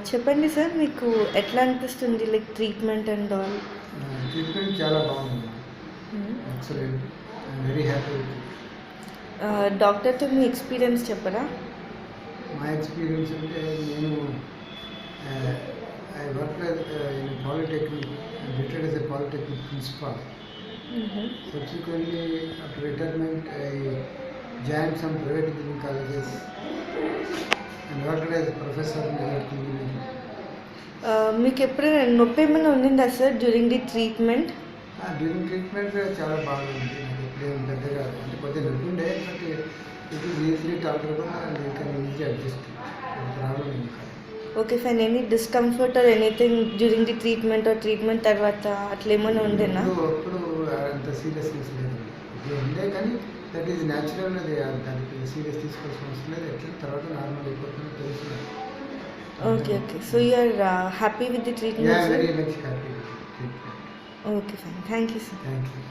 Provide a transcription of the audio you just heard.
చెప్పండి సార్, మీకు ఎట్లా అనిపిస్తుంది like treatment and all? Treatment చాలా బాగుంది. Excellent. I'm very happy with it. డాక్టర్తో మీ ఎక్స్పీరియన్స్ చెప్పరా? మా ఎక్స్పీరియన్స్ అంటే నేను I work in polytechnic, retired as a polytechnic principal. Subsequently, after retirement, I joined some private engineering colleges and worked as a professor in electrical engineering. మీకు ఎప్పుడైనా నొప్పి ఏమైనా ఉండిందా sir during the treatment? During treatment చాలా బాగుంది. నాకు ఎప్పుడేం పెద్దగా అంటే కొద్దిగా నొప్పి ఉండే, but it is easily tolerable and you can easy adjust. Problem ఏం కాదు. Okay fine. Any discomfort or anything during the treatment or treatment తర్వాత అట్లా ఏమైనా ఉండేనా? అప్పుడు అంత సీరియస్నెస్ లేదు. ఇది ఉండే కానీ దట్ ఈజ్ న్యాచురల్. అది దానికి సీరియస్ తీసుకోవాల్సిన అవసరం లేదు. ఎట్లా తర్వాత నార్మల్ అయిపోతుంది తెలుసు. Okay okay. So you are happy with the treatment? Very much happy with treatment. Okay fine. Thank you sir. Thank you.